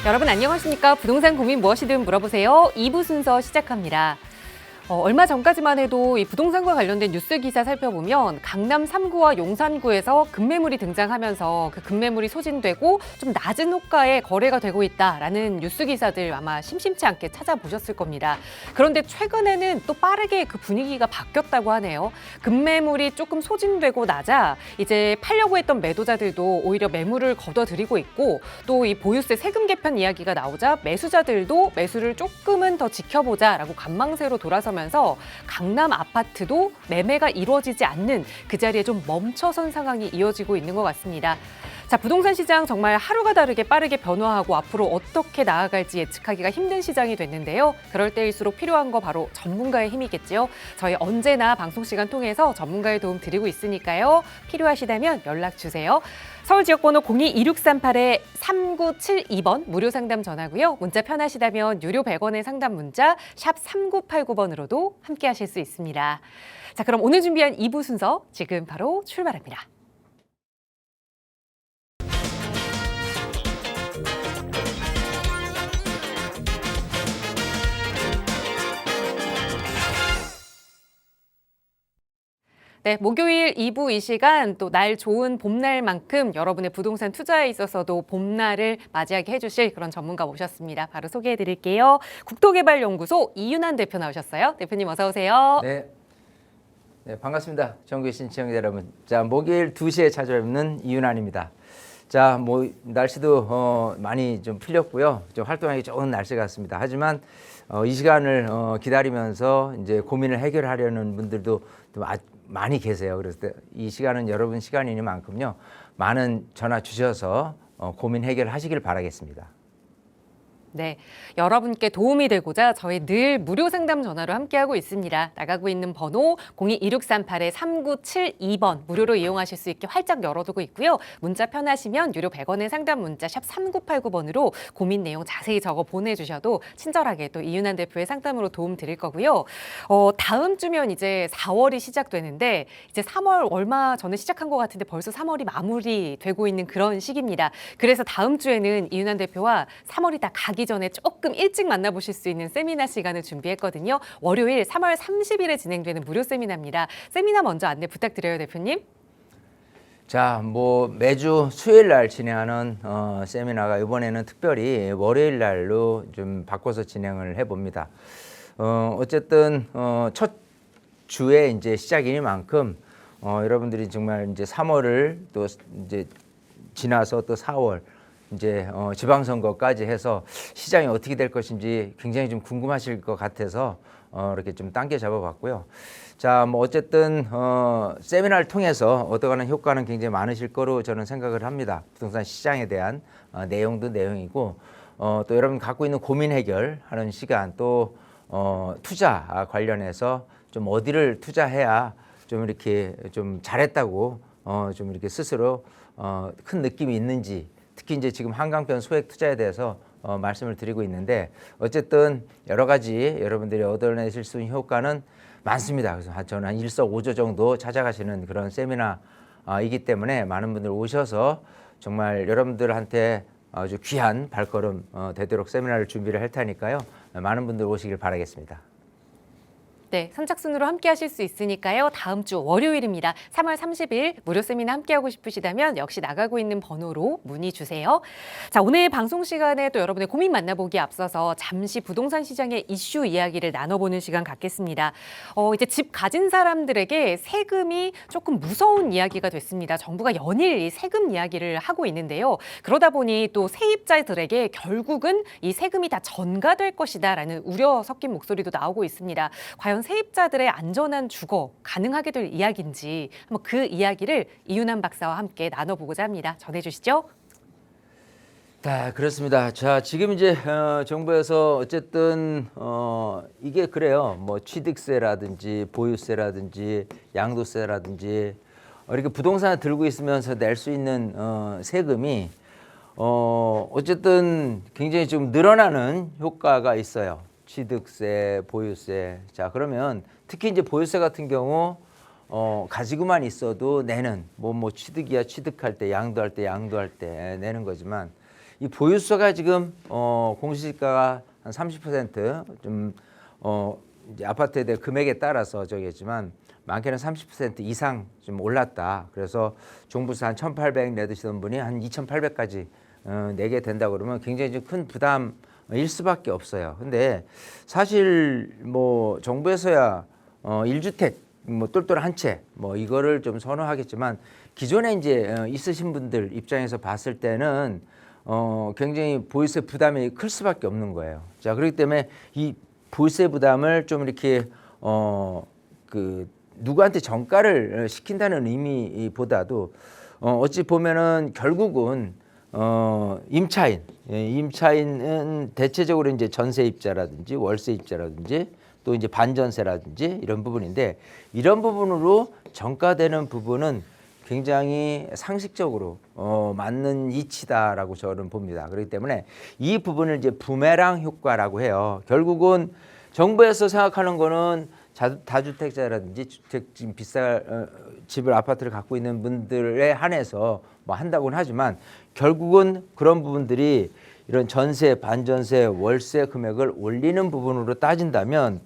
여러분 안녕하십니까? 부동산 고민 무엇이든 물어보세요. 2부 순서 시작합니다. 얼마 전까지만 해도 이 부동산과 관련된 뉴스 기사 살펴보면 강남 3구와 용산구에서 급매물이 등장하면서 그 급매물이 소진되고 좀 낮은 호가에 거래가 되고 있다라는 뉴스 기사들 아마 심심치 않게 찾아보셨을 겁니다. 그런데 최근에는 또 빠르게 그 분위기가 바뀌었다고 하네요. 급매물이 조금 소진되고 나자 이제 팔려고 했던 매도자들도 오히려 매물을 거둬들이고 있고 또 이 보유세 세금 개편 이야기가 나오자 매수자들도 매수를 조금은 더 지켜보자라고 관망세로 돌아서면서 강남 아파트도 매매가 이루어지지 않는 그 자리에 좀 멈춰선 상황이 이어지고 있는 것 같습니다. 자, 부동산 시장 정말 하루가 다르게 빠르게 변화하고 앞으로 어떻게 나아갈지 예측하기가 힘든 시장이 됐는데요. 그럴 때일수록 필요한 거 바로 전문가의 힘이겠지요. 저희 언제나 방송 시간 통해서 전문가의 도움 드리고 있으니까요. 필요하시다면 연락 주세요. 서울 지역번호 02-2638-3972번 무료 상담 전화고요. 문자 편하시다면 유료 100원의 상담 문자 샵 3989번으로도 함께 하실 수 있습니다. 자, 그럼 오늘 준비한 2부 순서 지금 바로 출발합니다. 네, 목요일 2부 이 시간 또 날 좋은 봄날만큼 여러분의 부동산 투자에 있어서도 봄날을 맞이하게 해주실 그런 전문가 모셨습니다. 바로 소개해드릴게요. 국토개발연구소 이윤환 대표 나오셨어요. 대표님 어서 오세요. 네, 반갑습니다. 전국의 시청자 여러분. 자, 목요일 2시에 찾아뵙는 이윤환입니다. 자, 뭐 날씨도 많이 좀 풀렸고요. 좀 활동하기 좋은 날씨 같습니다. 하지만 이 시간을 기다리면서 이제 고민을 해결하려는 분들도 좀 많이 계세요. 그래서 이 시간은 여러분 시간이니만큼요. 많은 전화 주셔서 고민 해결하시길 바라겠습니다. 네, 여러분께 도움이 되고자 저희 늘 무료 상담 전화로 함께하고 있습니다. 나가고 있는 번호 02-2638-3972번 무료로 이용하실 수 있게 활짝 열어두고 있고요. 문자 편하시면 유료 100원의 상담 문자 샵 3989번으로 고민 내용 자세히 적어 보내주셔도 친절하게 또 이윤환 대표의 상담으로 도움 드릴 거고요. 다음 주면 이제 4월이 시작되는데 이제 3월 얼마 전에 시작한 것 같은데 벌써 3월이 마무리되고 있는 그런 시기입니다. 그래서 다음 주에는 이윤환 대표와 3월이 다 가기 전에 조금 일찍 만나보실 수 있는 세미나 시간을 준비했거든요. 월요일 3월 30일에 진행되는 무료 세미나입니다. 세미나 먼저 안내 부탁드려요, 대표님. 자, 뭐 매주 수요일 날 진행하는 세미나가 이번에는 특별히 월요일 날로 좀 바꿔서 진행을 해봅니다. 어쨌든 첫 주에 이제 시작이니만큼 여러분들이 정말 이제 3월을 또 이제 지나서 또 4월 이제 지방선거까지 해서 시장이 어떻게 될 것인지 굉장히 좀 궁금하실 것 같아서 이렇게 좀 당겨 잡아봤고요. 자, 뭐 어쨌든 세미나를 통해서 얻어가는 효과는 굉장히 많으실 거로 저는 생각을 합니다. 부동산 시장에 대한 내용도 내용이고 또 여러분 갖고 있는 고민 해결하는 시간 또 투자 관련해서 좀 어디를 투자해야 좀 이렇게 좀 잘했다고 좀 이렇게 스스로 큰 느낌이 있는지. 특히 이제 지금 한강변 소액 투자에 대해서 말씀을 드리고 있는데 어쨌든 여러 가지 여러분들이 얻어내실 수 있는 효과는 많습니다. 그래서 저는 한 일석오조 정도 찾아가시는 그런 세미나이기 때문에 많은 분들 오셔서 정말 여러분들한테 아주 귀한 발걸음 되도록 세미나를 준비를 할 테니까요. 많은 분들 오시길 바라겠습니다. 네, 선착순으로 함께 하실 수 있으니까요. 다음 주 월요일입니다. 3월 30일 무료 세미나 함께하고 싶으시다면 역시 나가고 있는 번호로 문의 주세요. 자, 오늘 방송 시간에 또 여러분의 고민 만나보기에 앞서서 잠시 부동산 시장의 이슈 이야기를 나눠보는 시간 갖겠습니다. 이제 집 가진 사람들에게 세금이 조금 무서운 이야기가 됐습니다. 정부가 연일 이 세금 이야기를 하고 있는데요. 그러다 보니 또 세입자들에게 결국은 이 세금이 다 전가될 것이다라는 우려 섞인 목소리도 나오고 있습니다. 과연 세입자들의 안전한 주거 가능하게 될 이야기인지 한번 그 이야기를 이윤환 박사와 함께 나눠보고자 합니다. 전해주시죠. 네, 그렇습니다. 자, 지금 이제 정부에서 어쨌든 이게 그래요. 뭐 취득세라든지 보유세라든지 양도세라든지 이렇게 부동산을 들고 있으면서 낼 수 있는 세금이 어쨌든 굉장히 좀 늘어나는 효과가 있어요. 취득세, 보유세. 자, 그러면 특히 이제 보유세 같은 경우 가지고만 있어도 내는 뭐 취득이야 취득할 때 양도할 때 내는 거지만 이 보유서가 지금 공시지가가 한 30%좀 이제 아파트에 대한 금액에 따라서 저기겠지만 많게는 30% 이상 좀 올랐다. 그래서 종부세 한 1,800 내드시던 분이 한 2,800까지 내게 된다 그러면 굉장히 좀 큰 부담일 수밖에 없어요. 근데 사실 뭐 정부에서야 1주택 뭐 똘똘 한 채 뭐 이거를 좀 선호하겠지만 기존에 이제 있으신 분들 입장에서 봤을 때는 굉장히 보유세 부담이 클 수밖에 없는 거예요. 자, 그렇기 때문에 이 보유세 부담을 좀 이렇게 그 누구한테 전가를 시킨다는 의미보다도 어찌 보면은 결국은 임차인, 임차인은 대체적으로 이제 전세입자라든지 월세입자라든지 또 이제 반전세라든지 이런 부분인데 이런 부분으로 전가되는 부분은 굉장히 상식적으로 맞는 이치다라고 저는 봅니다. 그렇기 때문에 이 부분을 이제 부메랑 효과라고 해요. 결국은 정부에서 생각하는 거는 다주택자라든지 주택 지금 비싼 집을 아파트를 갖고 있는 분들에 한해서 뭐 한다고는 하지만 결국은 그런 부분들이 이런 전세, 반전세, 월세 금액을 올리는 부분으로 따진다면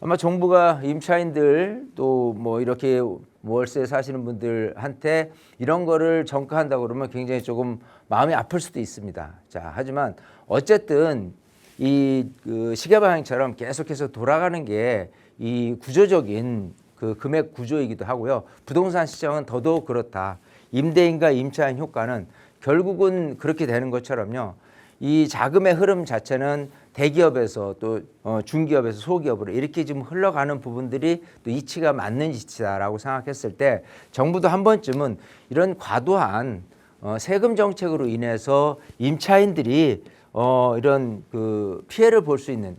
아마 정부가 임차인들 또 뭐 이렇게 월세 사시는 분들한테 이런 거를 전가한다고 그러면 굉장히 조금 마음이 아플 수도 있습니다. 자, 하지만 어쨌든 그 시계 방향처럼 계속해서 돌아가는 게 이 구조적인 그 금액 구조이기도 하고요. 부동산 시장은 더더욱 그렇다. 임대인과 임차인 효과는 결국은 그렇게 되는 것처럼요. 이 자금의 흐름 자체는 대기업에서 또 중기업에서 소기업으로 이렇게 지금 흘러가는 부분들이 또 이치가 맞는 이치다라고 생각했을 때 정부도 한 번쯤은 이런 과도한 세금 정책으로 인해서 임차인들이 이런 그 피해를 볼 수 있는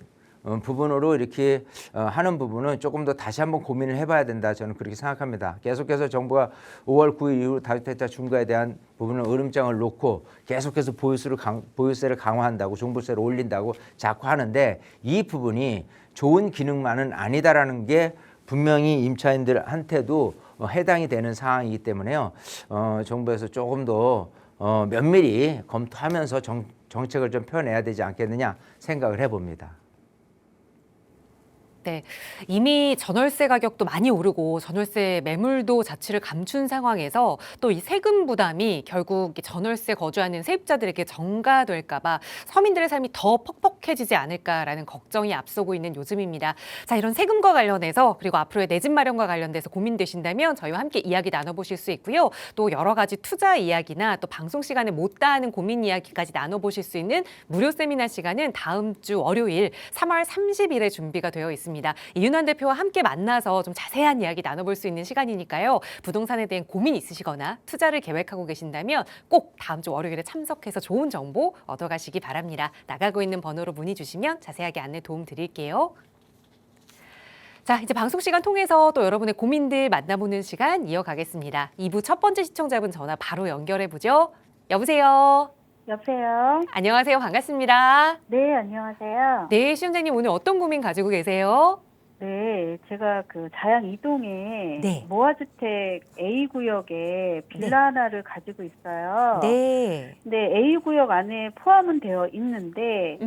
부분으로 이렇게 하는 부분은 조금 더 다시 한번 고민을 해봐야 된다. 저는 그렇게 생각합니다. 계속해서 정부가 5월 9일 이후 다주택자 중과에 대한 부분은 으름장을 놓고 계속해서 보유세를 강화한다고 종부세를 올린다고 자꾸 하는데 이 부분이 좋은 기능만은 아니다라는 게 분명히 임차인들한테도 해당이 되는 상황이기 때문에요. 정부에서 조금 더 면밀히 검토하면서 정책을 좀 펴내야 되지 않겠느냐 생각을 해봅니다. 네, 이미 전월세 가격도 많이 오르고 전월세 매물도 자취를 감춘 상황에서 또 이 세금 부담이 결국 전월세 거주하는 세입자들에게 전가될까 봐 서민들의 삶이 더 퍽퍽해지지 않을까라는 걱정이 앞서고 있는 요즘입니다. 자, 이런 세금과 관련해서 그리고 앞으로의 내 집 마련과 관련돼서 고민되신다면 저희와 함께 이야기 나눠보실 수 있고요. 또 여러 가지 투자 이야기나 또 방송 시간에 못다 하는 고민 이야기까지 나눠보실 수 있는 무료 세미나 시간은 다음 주 월요일 3월 30일에 준비가 되어 있습니다. 이윤환 대표와 함께 만나서 좀 자세한 이야기 나눠볼 수 있는 시간이니까요. 부동산에 대한 고민 있으시거나 투자를 계획하고 계신다면 꼭 다음 주 월요일에 참석해서 좋은 정보 얻어가시기 바랍니다. 나가고 있는 번호로 문의 주시면 자세하게 안내 도움 드릴게요. 자, 이제 방송 시간 통해서 또 여러분의 고민들 만나보는 시간 이어가겠습니다. 2부 첫 번째 시청자분 전화 바로 연결해보죠. 여보세요. 여보세요. 안녕하세요. 반갑습니다. 네, 안녕하세요. 네, 시청자님 오늘 어떤 고민 가지고 계세요? 네, 제가 그 자양 이동에 네. 모아주택 A 구역에 빌라 하나를 가지고 있어요. 네. 근데 A 구역 안에 포함은 되어 있는데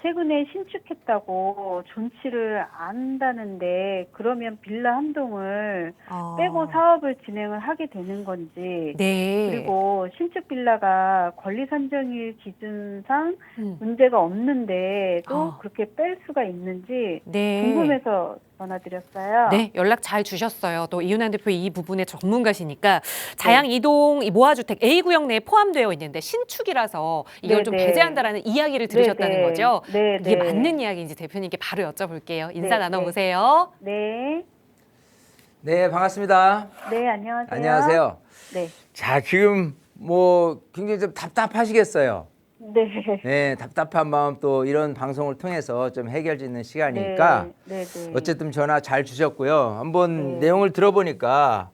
최근에 신축했다고 존치를 안 한다는데 그러면 빌라 한 동을 빼고 사업을 진행을 하게 되는 건지 네. 그리고 신축 빌라가 권리 산정일 기준상 문제가 없는데 또 그렇게 뺄 수가 있는지 네. 궁금해서 전화드렸어요. 네, 연락 잘 주셨어요. 또 이윤환 대표 이 부분의 전문가시니까 자양 이동 이 모아주택 A 구역 내에 포함되어 있는데 신축이라서 이걸 좀 네네. 배제한다라는 이야기를 들으셨다는 네네. 거죠? 네네. 이게 맞는 이야기인지 대표님께 바로 여쭤볼게요. 인사 네, 나눠보세요. 네. 네, 반갑습니다. 네, 안녕하세요. 안녕하세요. 네. 자, 지금 뭐 굉장히 좀 답답하시겠어요. 네. 네, 답답한 마음 또 이런 방송을 통해서 좀 해결짓는 시간이니까 네, 네. 어쨌든 전화 잘 주셨고요. 한번 네. 내용을 들어보니까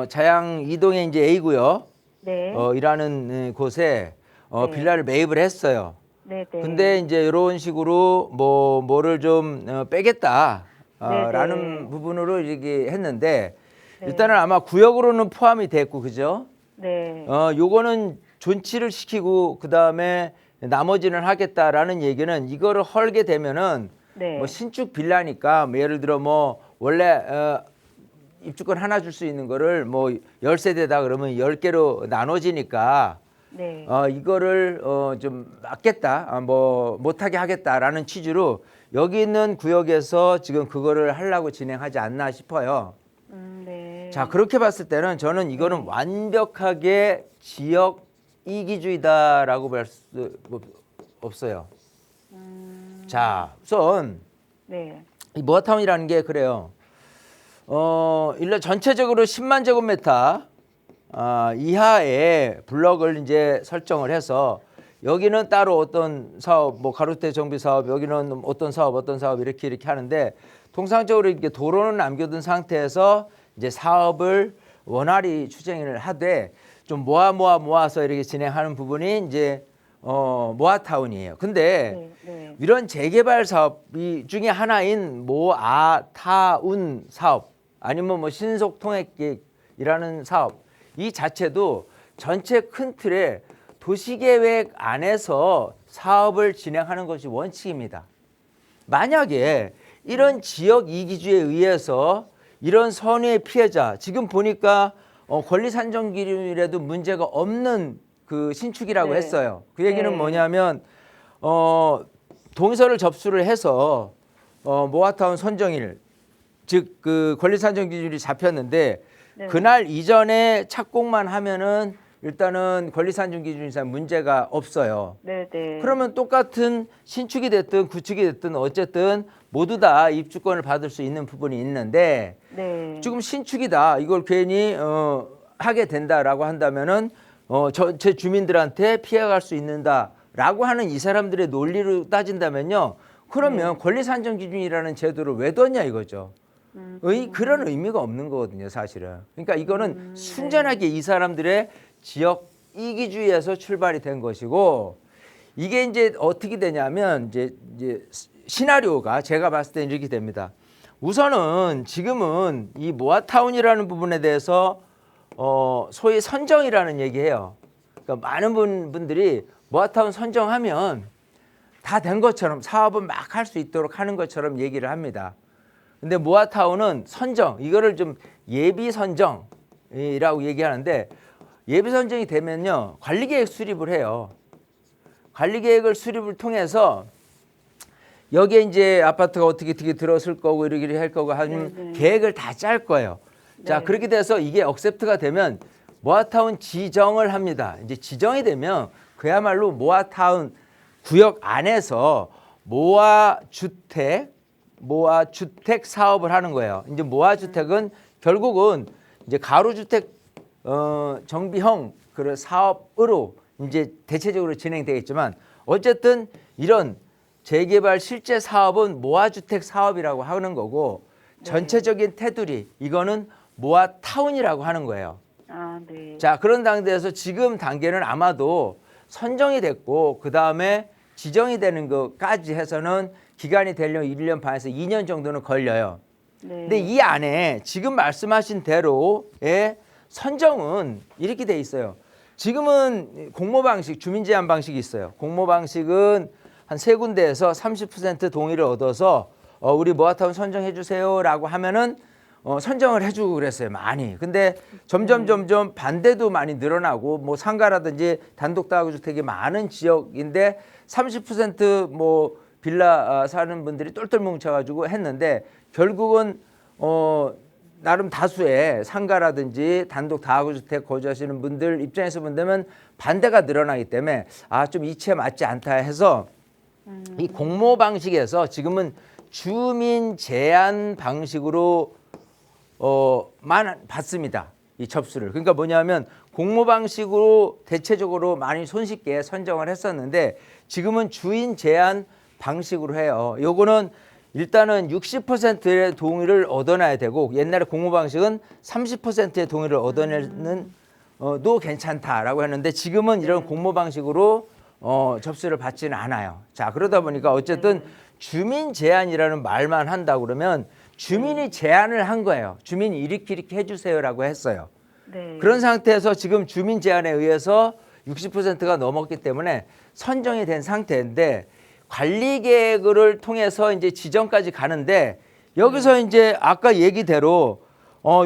자양 이동에 이제 A구역 네. 이라는 곳에 네. 빌라를 매입을 했어요. 네, 네. 근데 이제 이런 식으로 뭐를 좀 빼겠다. 라는 네. 부분으로 얘기했는데 네. 일단은 아마 구역으로는 포함이 됐고 그죠? 네. 요거는 존치를 시키고 그다음에 나머지는 하겠다라는 얘기는 이거를 헐게 되면은 네. 뭐 신축 빌라니까 뭐 예를 들어 뭐 원래 입주권 하나 줄 수 있는 거를 뭐 10세대다 그러면 10개로 나눠지니까 네. 이거를 좀 막겠다, 뭐 못하게 하겠다라는 취지로 여기 있는 구역에서 지금 그거를 하려고 진행하지 않나 싶어요. 네. 자, 그렇게 봤을 때는 저는 이거는 완벽하게 지역 이기주의다라고 볼 수 없어요. 자, 우선 네. 이 모아타운이라는 게 그래요. 일단 전체적으로 10만 제곱미터 이하의 블럭을 이제 설정을 해서 여기는 따로 어떤 사업, 뭐 가로주택 정비 사업, 여기는 어떤 사업 이렇게 하는데 통상적으로 이렇게 도로는 남겨둔 상태에서 이제 사업을 원활히 추진을 하되 좀 모아서 이렇게 진행하는 부분이 이제 모아타운이에요. 근데 네. 이런 재개발 사업이 중에 하나인 모아타운 사업 아니면 뭐 신속통합계획이라는 사업 이 자체도 전체 큰 틀에 도시계획 안에서 사업을 진행하는 것이 원칙입니다. 만약에 이런 지역 이기주의에 의해서 이런 선의의 피해자 지금 보니까 권리산정기준이라도 문제가 없는 그 신축이라고 네. 했어요. 그 얘기는 네. 뭐냐면 동의서를 접수를 해서 모아타운 선정일 즉 그 권리산정기준이 잡혔는데 네. 그날 이전에 착공만 하면은 일단은 권리산정기준상 문제가 없어요. 네. 그러면 똑같은 신축이 됐든 구축이 됐든 어쨌든 모두 다 입주권을 받을 수 있는 부분이 있는데 네. 지금 신축이다 이걸 괜히 하게 된다라고 한다면은 제 주민들한테 피해갈 수 있는다라고 하는 이 사람들의 논리로 따진다면요. 그러면 권리산정기준이라는 제도를 왜 뒀냐 이거죠. 그런 의미가 없는 거거든요, 사실은. 그러니까 이거는 순전하게 이 사람들의 지역 이기주의에서 출발이 된 것이고 이게 이제 어떻게 되냐면 이제 시나리오가 제가 봤을 때 이렇게 됩니다. 우선은 지금은 이 모아타운이라는 부분에 대해서 소위 선정이라는 얘기해요. 그러니까 많은 분들이 모아타운 선정하면 다 된 것처럼 사업은 막 할 수 있도록 하는 것처럼 얘기를 합니다. 근데 모아타운은 선정, 이거를 좀 예비 선정이라고 얘기하는데 예비 선정이 되면요. 관리계획 수립을 해요. 관리계획을 수립을 통해서 여기에 이제 아파트가 어떻게 들어설 거고 이렇게 할 거고 하는 계획을 다 짤 거예요. 자, 그렇게 돼서 이게 억셉트가 되면 모아타운 지정을 합니다. 이제 지정이 되면 그야말로 모아타운 구역 안에서 모아주택 사업을 하는 거예요. 이제 모아주택은 결국은 이제 가로주택 정비형 그런 사업으로 이제 대체적으로 진행되겠지만 어쨌든 이런 재개발 실제 사업은 모아주택 사업이라고 하는 거고 전체적인 테두리 이거는 모아타운이라고 하는 거예요. 네. 자, 그런 단계에서 지금 단계는 아마도 선정이 됐고 그다음에 지정이 되는 것까지 해서는 기간이 되려면 1년 반에서 2년 정도는 걸려요. 네. 근데 이 안에 지금 말씀하신 대로의 선정은 이렇게 돼 있어요. 지금은 공모 방식, 주민 제한 방식이 있어요. 공모 방식은 한 3군데에서 30% 동의를 얻어서 우리 모아타운 선정해 주세요라고 하면은 선정을 해주고 그랬어요. 많이. 근데 점점 반대도 많이 늘어나고 뭐 상가라든지 단독 다가구주택이 많은 지역인데 30% 빌라 사는 분들이 똘똘 뭉쳐가지고 했는데 결국은 나름 다수의 상가라든지 단독 다가구주택 거주하시는 분들 입장에서 본다면 반대가 늘어나기 때문에 좀 이치에 맞지 않다 해서 이 공모 방식에서 지금은 주민 제한 방식으로 만 받습니다. 이 접수를. 그러니까 뭐냐면 공모 방식으로 대체적으로 많이 손쉽게 선정을 했었는데 지금은 주인 제한 방식으로 해요. 요거는 일단은 60%의 동의를 얻어놔야 되고 옛날에 공모 방식은 30%의 동의를 얻어내는 도 괜찮다라고 했는데 지금은 이런 공모 방식으로 접수를 받지는 않아요. 자, 그러다 보니까 어쨌든 주민 제한이라는 말만 한다 그러면 주민이 제안을 한 거예요. 주민이 이렇게 해주세요라고 했어요. 네. 그런 상태에서 지금 주민 제안에 의해서 60%가 넘었기 때문에 선정이 된 상태인데 관리 계획을 통해서 이제 지정까지 가는데 여기서 이제 아까 얘기대로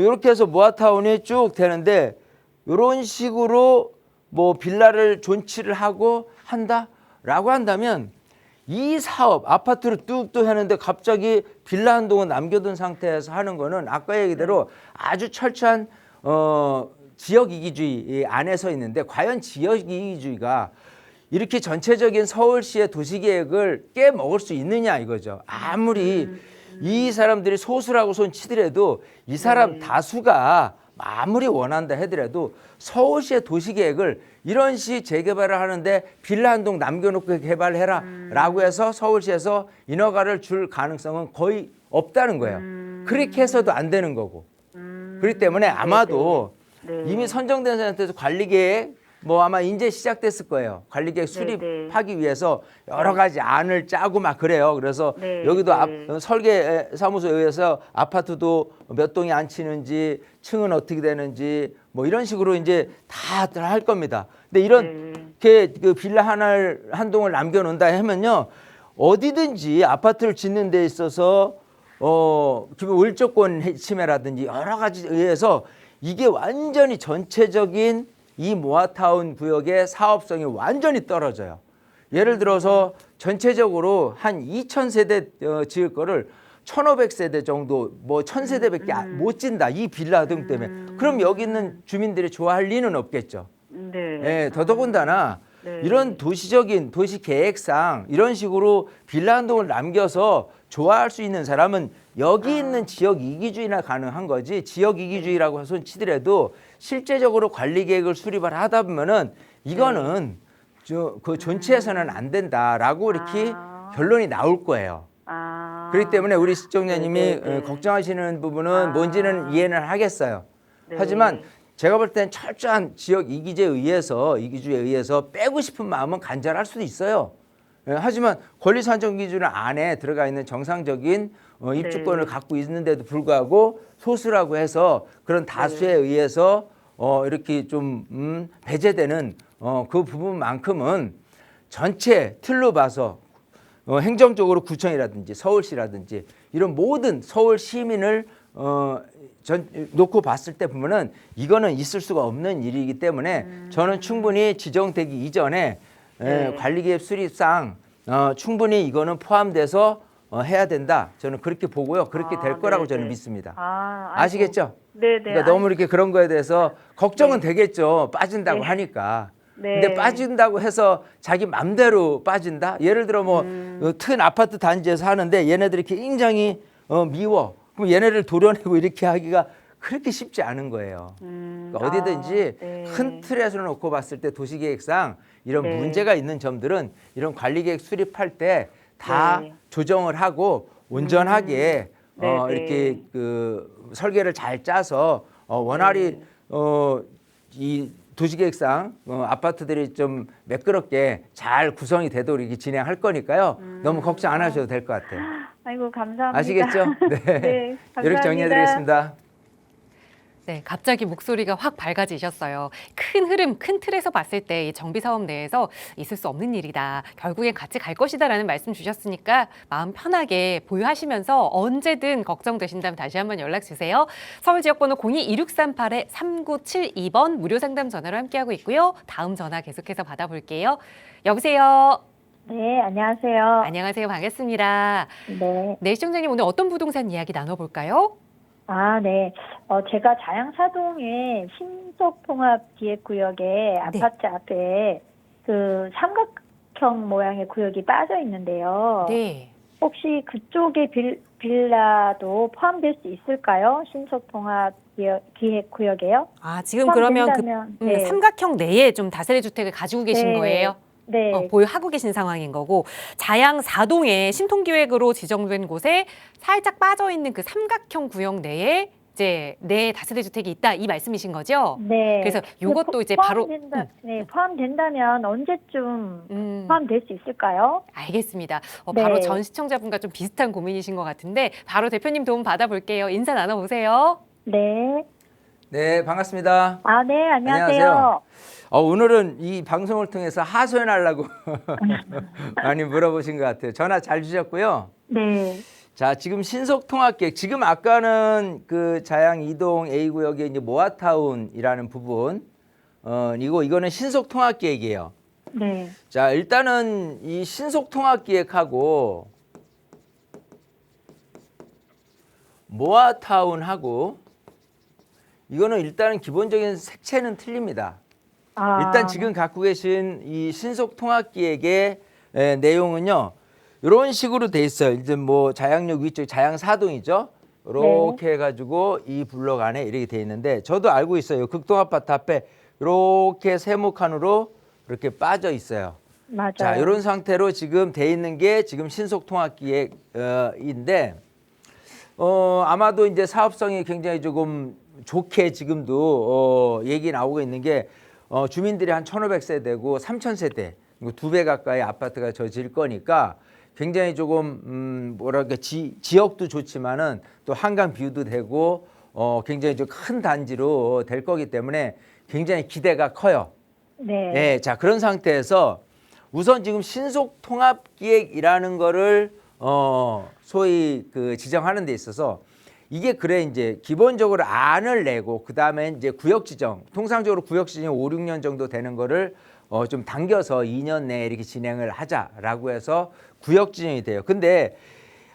이렇게 해서 모아타운이 쭉 되는데 이런 식으로 뭐 빌라를 존치를 하고 한다라고 한다면 이 사업 아파트를 뚝뚝 하는데 갑자기 빌라 한 동은 남겨둔 상태에서 하는 거는 아까 얘기대로 아주 철저한 지역 이기주의 안에 서 있는데 과연 지역 이기주의가 이렇게 전체적인 서울시의 도시계획을 깨먹을 수 있느냐 이거죠. 아무리 이 사람들이 소수라고 손 치더라도 이 사람 다수가 아무리 원한다 하더라도 서울시의 도시계획을 이런 시 재개발을 하는데 빌라 한 동 남겨놓고 개발해라 라고 해서 서울시에서 인허가를 줄 가능성은 거의 없다는 거예요. 그렇게 해서도 안 되는 거고. 그렇기 때문에 아마도 이미 선정된 상태에서 관리계획 뭐 아마 이제 시작됐을 거예요. 관리계획 수립하기 위해서 여러 가지 안을 짜고 막 그래요. 그래서 여기도 설계 사무소에 의해서 아파트도 몇 동이 안 치는지 층은 어떻게 되는지 뭐 이런 식으로 이제 다 할 겁니다. 근데 이렇게 그 빌라 한 동을 남겨놓는다 하면요. 어디든지 아파트를 짓는 데 있어서 기본 을조권 침해라든지 여러 가지에 의해서 이게 완전히 전체적인 이 모아타운 구역의 사업성이 완전히 떨어져요. 예를 들어서 전체적으로 한 2,000세대 지을 거를 1,500세대 정도, 뭐 1,000세대밖에 못 짓는다. 이 빌라 등 때문에. 그럼 여기 있는 주민들이 좋아할 리는 없겠죠. 예, 더더군다나 이런 도시적인 도시 계획상 이런 식으로 빌라 한 동을 남겨서 좋아할 수 있는 사람은 여기 있는 지역 이기주의나 가능한 거지 지역 이기주의라고 손 치더라도 실제적으로 관리 계획을 수립을 하다 보면은 이거는 그 존치해서는 안 된다라고 이렇게 결론이 나올 거예요. 그렇기 때문에 우리 시청자님이 걱정하시는 부분은 뭔지는 이해는 하겠어요. 하지만 제가 볼 땐 철저한 지역 이기주의에 의해서 빼고 싶은 마음은 간절할 수도 있어요. 하지만 권리산정 기준 안에 들어가 있는 정상적인 입주권을 갖고 있는데도 불구하고 소수라고 해서 그런 다수에 의해서 이렇게 좀 배제되는 그 부분만큼은 전체 틀로 봐서 행정적으로 구청이라든지 서울시라든지 이런 모든 서울 시민을 놓고 봤을 때 보면은 이거는 있을 수가 없는 일이기 때문에 저는 충분히 지정되기 이전에 관리계획 수립상 충분히 이거는 포함돼서 해야 된다. 저는 그렇게 보고요. 그렇게 될 거라고 저는 믿습니다. 아시겠죠? 네네. 그러니까 너무 이렇게 그런 거에 대해서 걱정은 되겠죠. 빠진다고 하니까. 근데 빠진다고 해서 자기 맘대로 빠진다? 예를 들어 뭐 큰 아파트 단지에서 하는데 얘네들이 굉장히 미워. 그럼 얘네를 도려내고 이렇게 하기가 그렇게 쉽지 않은 거예요. 그러니까 어디든지 큰 틀에서 놓고 봤을 때 도시계획상 이런 문제가 있는 점들은 이런 관리계획 수립할 때 다 조정을 하고 온전하게 이렇게 그 설계를 잘 짜서 원활히 이 도시계획상 아파트들이 좀 매끄럽게 잘 구성이 되도록 이렇게 진행할 거니까요. 너무 걱정 안 하셔도 될 것 같아요. 아이고 감사합니다. 아시겠죠? 네. 네, 감사합니다. 이렇게 정리해드리겠습니다. 네, 갑자기 목소리가 확 밝아지셨어요. 큰 흐름, 큰 틀에서 봤을 때 이 정비 사업 내에서 있을 수 없는 일이다. 결국엔 같이 갈 것이다라는 말씀 주셨으니까 마음 편하게 보유하시면서 언제든 걱정되신다면 다시 한번 연락 주세요. 서울 지역번호 02-2638-3972번 무료 상담 전화로 함께하고 있고요. 다음 전화 계속해서 받아볼게요. 여보세요. 네, 안녕하세요. 안녕하세요. 반갑습니다. 네. 네, 시청자님 오늘 어떤 부동산 이야기 나눠볼까요? 네. 제가 자양사동의 신속통합기획구역에 아파트 앞에 그 삼각형 모양의 구역이 빠져 있는데요. 네. 혹시 그쪽에 빌라도 포함될 수 있을까요? 신속통합기획구역에요? 지금 그러면 네. 삼각형 내에 좀 다세대 주택을 가지고 계신 거예요? 네. 보유하고 계신 상황인 거고 자양 4동의 신통기획으로 지정된 곳에 살짝 빠져 있는 그 삼각형 구역 내에 이제 내 다세대 주택이 있다 이 말씀이신 거죠? 네. 그래서 이것도 이제 바로 포함된다면 언제쯤 포함될 수 있을까요? 알겠습니다. 네. 바로 전 시청자분과 좀 비슷한 고민이신 것 같은데 바로 대표님 도움 받아볼게요. 인사 나눠보세요. 네. 네, 반갑습니다. 아, 네, 안녕하세요. 안녕하세요. 오늘은 이 방송을 통해서 하소연하려고 많이 물어보신 것 같아요. 전화 잘 주셨고요. 네, 자, 지금 신속통합계획, 지금 아까는 그 자양 이동 A구역의 이제 모아타운이라는 부분, 이거는 신속통합계획이에요. 네, 자, 일단은 이 신속통합계획하고 모아타운하고 이거는 일단은 기본적인 색채는 틀립니다. 아, 일단 지금 갖고 계신 이 신속통합기획의 내용은요, 이런 식으로 돼 있어요. 이제 뭐 자양역 위쪽 자양사동이죠. 이렇게 해가지고 이 블록 안에 이렇게 돼 있는데, 저도 알고 있어요. 극동아파트 앞에 이렇게 세모칸으로 이렇게 빠져 있어요. 맞아요. 자, 이런 상태로 지금 돼 있는 게 지금 신속통합기획인데, 아마도 이제 사업성이 굉장히 조금 좋게 지금도 얘기 나오고 있는 게, 주민들이 한 1,500세대고 3,000세대, 2배 가까이 아파트가 져질 거니까 굉장히 조금 뭐랄까 지역도 좋지만은 또 한강 뷰도 되고 굉장히 좀 큰 단지로 될 거기 때문에 굉장히 기대가 커요. 네, 네, 자, 그런 상태에서 우선 지금 신속통합기획이라는 거를 소위 그 지정하는 데 있어서 이게 그래 이제 기본적으로 안을 내고 그다음에 이제 구역 지정, 통상적으로 구역 지정이 5, 6년 정도 되는 거를 좀 당겨서 2년 내에 이렇게 진행을 하자라고 해서 구역 지정이 돼요. 근데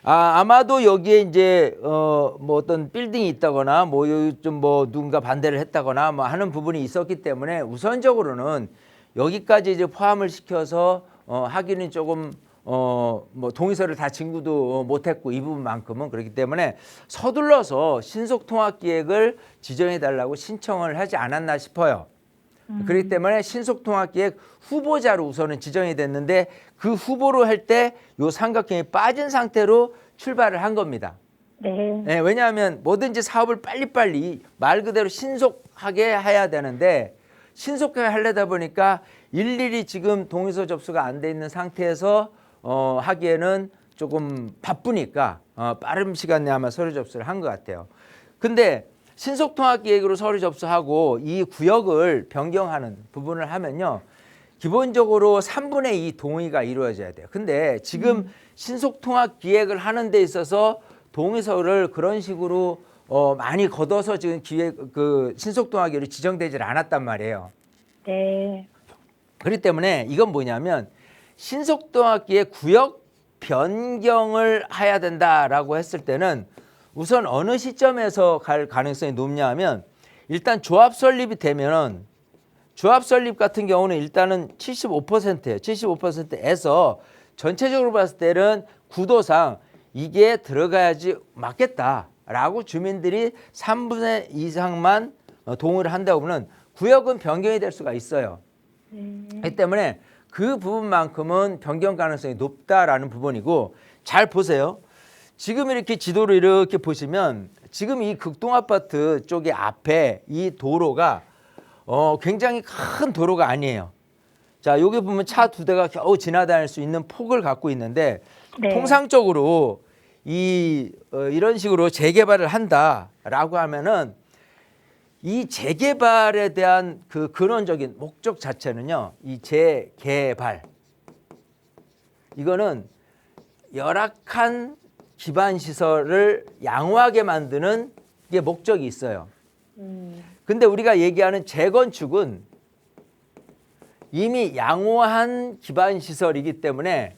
아마도 여기에 이제 뭐 어떤 빌딩이 있다거나 뭐 좀 뭐 누군가 반대를 했다거나 뭐 하는 부분이 있었기 때문에 우선적으로는 여기까지 이제 포함을 시켜서 하기는 조금 뭐 동의서를 다 진구도 못했고 이 부분만큼은 그렇기 때문에 서둘러서 신속통합기획을 지정해 달라고 신청을 하지 않았나 싶어요. 그렇기 때문에 신속통합기획 후보자로 우선은 지정이 됐는데 그 후보로 할 때 요 삼각형이 빠진 상태로 출발을 한 겁니다. 네, 네, 왜냐하면 뭐든지 사업을 빨리빨리 말 그대로 신속하게 해야 되는데 신속하게 하려다 보니까 일일이 지금 동의서 접수가 안 돼 있는 상태에서 하기에는 조금 바쁘니까 빠른 시간 내에 아마 서류 접수를 한 것 같아요. 근데 신속통합기획으로 서류 접수하고 이 구역을 변경하는 부분을 하면요, 기본적으로 3분의 2 동의가 이루어져야 돼요. 근데 지금 신속통합기획을 하는 데 있어서 동의서를 그런 식으로 많이 걷어서 지금 신속통합기획으로 지정되질 않았단 말이에요. 네, 그렇기 때문에 이건 뭐냐면 신속통합기획 구역 변경을 해야 된다라고 했을 때는 우선 어느 시점에서 갈 가능성이 높냐 하면 일단 조합 설립이 되면은 조합 설립 같은 경우는 일단은 75%예요. 75%에서 전체적으로 봤을 때는 구도상 이게 들어가야지 맞겠다라고 주민들이 3분의 2 이상만 동의를 한다고 보면 구역은 변경이 될 수가 있어요. 그렇기 때문에 그 부분만큼은 변경 가능성이 높다라는 부분이고, 잘 보세요. 지금 이렇게 지도를 이렇게 보시면 지금 이 극동아파트 쪽에 앞에 이 도로가 굉장히 큰 도로가 아니에요. 자, 여기 보면 차 2대가 겨우 지나다닐 수 있는 폭을 갖고 있는데 네. 통상적으로 이런 식으로 재개발을 한다라고 하면은 이 재개발에 대한 그 근원적인 목적 자체는요, 이 재개발, 이거는 열악한 기반 시설을 양호하게 만드는 게 목적이 있어요. 근데 우리가 얘기하는 재건축은 이미 양호한 기반 시설이기 때문에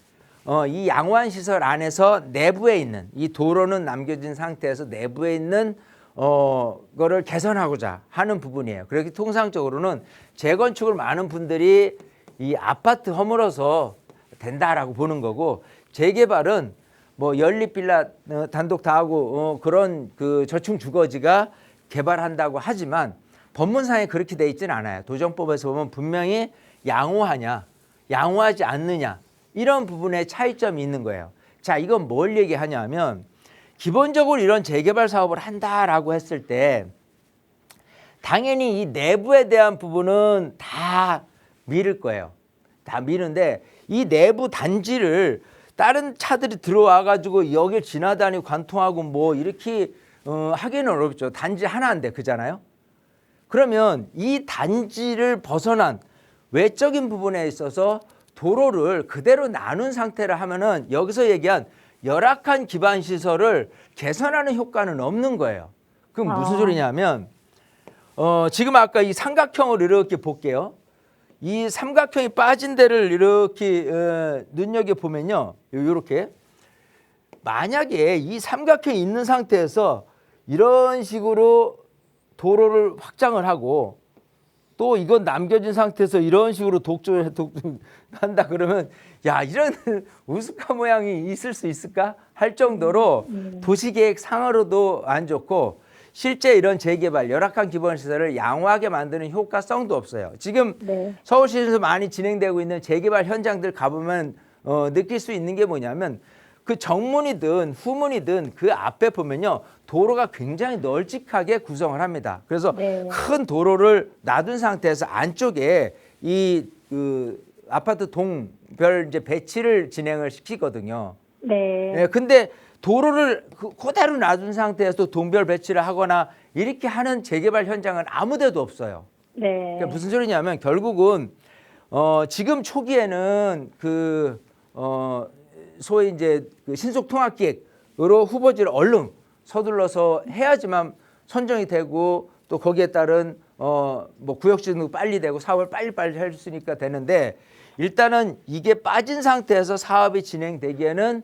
이 양호한 시설 안에서 내부에 있는 이 도로는 남겨진 상태에서 내부에 있는 거를 개선하고자 하는 부분이에요. 그렇게 통상적으로는 재건축을 많은 분들이 이 아파트 허물어서 된다라고 보는 거고, 재개발은 뭐 연립 빌라 단독 다 하고 그런 그 저층 주거지가 개발한다고 하지만 법문상에 그렇게 돼 있지는 않아요. 도정법에서 보면 분명히 양호하냐, 양호하지 않느냐, 이런 부분에 차이점이 있는 거예요. 자, 이건 뭘 얘기하냐 하면 기본적으로 이런 재개발 사업을 한다라고 했을 때 당연히 이 내부에 대한 부분은 다 미룰 거예요. 다 미는데 이 내부 단지를 다른 차들이 들어와 가지고 여길 지나다니고 관통하고 뭐 이렇게 하기는 어렵죠. 단지 하나인데, 그잖아요. 그러면 이 단지를 벗어난 외적인 부분에 있어서 도로를 그대로 나눈 상태를 하면은 여기서 얘기한 열악한 기반 시설을 개선하는 효과는 없는 거예요. 그럼 무슨 소리냐면 지금 아까 이 삼각형을 이렇게 볼게요. 이 삼각형이 빠진 데를 이렇게 눈여겨 보면요, 이렇게 만약에 이 삼각형이 있는 상태에서 이런 식으로 도로를 확장을 하고 또 이건 남겨진 상태에서 이런 식으로 한다 그러면 야, 이런 우스카 모양이 있을 수 있을까 할 정도로 도시계획 상으로도 안 좋고 실제 이런 재개발 열악한 기본시설을 양호하게 만드는 효과성도 없어요. 지금 네. 서울시에서 많이 진행되고 있는 재개발 현장들 가보면 느낄 수 있는 게 뭐냐면 그 정문이든 후문이든 그 앞에 보면요, 도로가 굉장히 널찍하게 구성을 합니다. 그래서 네. 큰 도로를 놔둔 상태에서 안쪽에 이 아파트 동별 이제 배치를 진행을 시키거든요. 네. 네, 근데 도로를 그대로 놔둔 상태에서 동별 배치를 하거나 이렇게 하는 재개발 현장은 아무 데도 없어요. 네. 그러니까 무슨 소리냐면 결국은 지금 초기에는 소위 이제 그 신속통합기획으로 후보지를 얼른 서둘러서 해야지만 선정이 되고 또 거기에 따른 뭐 구역지도 빨리 되고 사업을 빨리빨리 할 수 있으니까 되는데 일단은 이게 빠진 상태에서 사업이 진행되기에는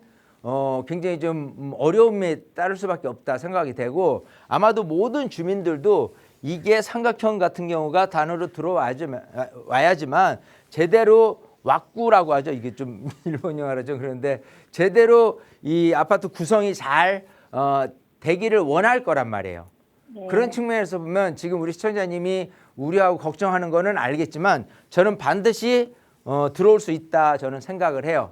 굉장히 좀 어려움에 따를 수밖에 없다 생각이 되고 아마도 모든 주민들도 이게 삼각형 같은 경우가 단으로 들어와야지만 제대로 왁구라고 하죠. 이게 좀 일본 영어라 좀 그런데 제대로 이 아파트 구성이 잘 되기를 원할 거란 말이에요. 네. 그런 측면에서 보면 지금 우리 시청자님이 우려하고 걱정하는 거는 알겠지만 저는 반드시 들어올 수 있다 저는 생각을 해요.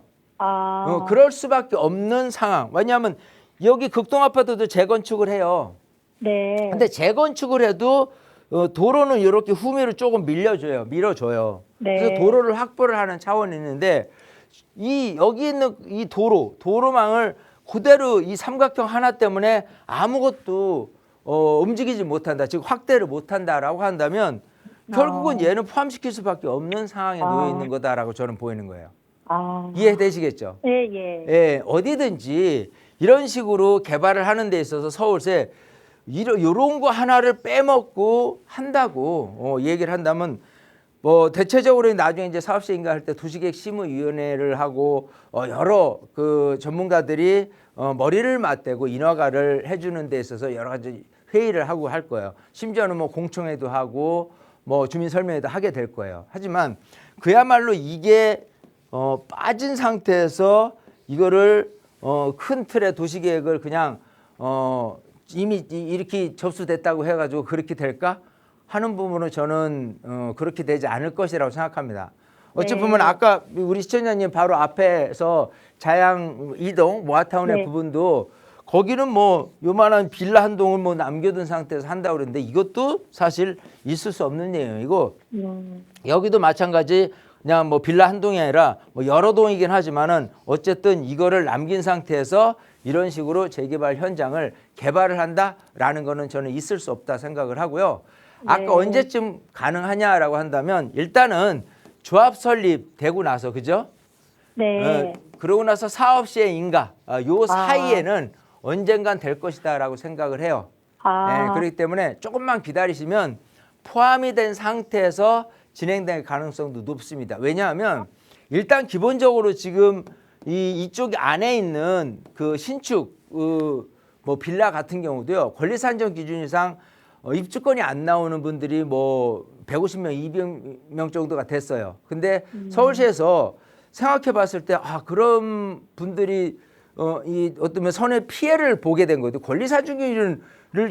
그럴 수밖에 없는 상황. 왜냐하면 여기 극동 아파트도 재건축을 해요. 네. 근데 재건축을 해도 도로는 이렇게 후미로 조금 밀어줘요. 네. 그래서 도로를 확보를 하는 차원이 있는데 여기 있는 이 도로망을 그대로 이 삼각형 하나 때문에 아무것도 움직이지 못한다. 즉 확대를 못한다라고 한다면 결국은 얘는 포함시킬 수밖에 없는 상황에 놓여 있는 거다라고 저는 보이는 거예요. 이해되시겠죠? 예, 예. 예, 어디든지 이런 식으로 개발을 하는 데 있어서 서울세 이런 거 하나를 빼먹고 한다고 얘기를 한다면 뭐 대체적으로 나중에 이제 사업시 인가할 때 도시계획 심의위원회를 하고 여러 그 전문가들이 머리를 맞대고 인허가를 해주는 데 있어서 여러 가지 회의를 하고 할 거예요. 심지어는 뭐 공청회도 하고 뭐 주민 설명회도 하게 될 거예요. 하지만 그야말로 이게 빠진 상태에서 이거를 큰 틀의 도시계획을 그냥 이미 이렇게 접수됐다고 해가지고 그렇게 될까 하는 부분은 저는 그렇게 되지 않을 것이라고 생각합니다. 어찌 네. 보면 아까 우리 시청자님 바로 앞에서 자양 이동 모아타운의 네. 부분도 거기는 뭐 요만한 빌라 한 동을 뭐 남겨둔 상태에서 한다고 그러는데 이것도 사실 있을 수 없는 얘기고 여기도 마찬가지 그냥 뭐 빌라 한 동이 아니라 뭐 여러 동이긴 하지만은 어쨌든 이거를 남긴 상태에서 이런 식으로 재개발 현장을 개발을 한다라는 거는 저는 있을 수 없다 생각을 하고요. 아까 네. 언제쯤 가능하냐라고 한다면 일단은 조합 설립되고 나서 그죠? 네. 그러고 나서 사업시의 인가 요 사이에는 언젠간 될 것이다라고 생각을 해요. 네, 그렇기 때문에 조금만 기다리시면 포함이 된 상태에서 진행될 가능성도 높습니다. 왜냐하면 일단 기본적으로 지금 이쪽 안에 있는 그 신축 뭐 빌라 같은 경우도요. 권리산정 기준이상 입주권이 안 나오는 분들이 뭐 150명, 200명 정도가 됐어요. 근데 서울시에서 생각해 봤을 때 그런 분들이 이 어떤 손해 피해를 보게 된 거죠. 권리사주기준을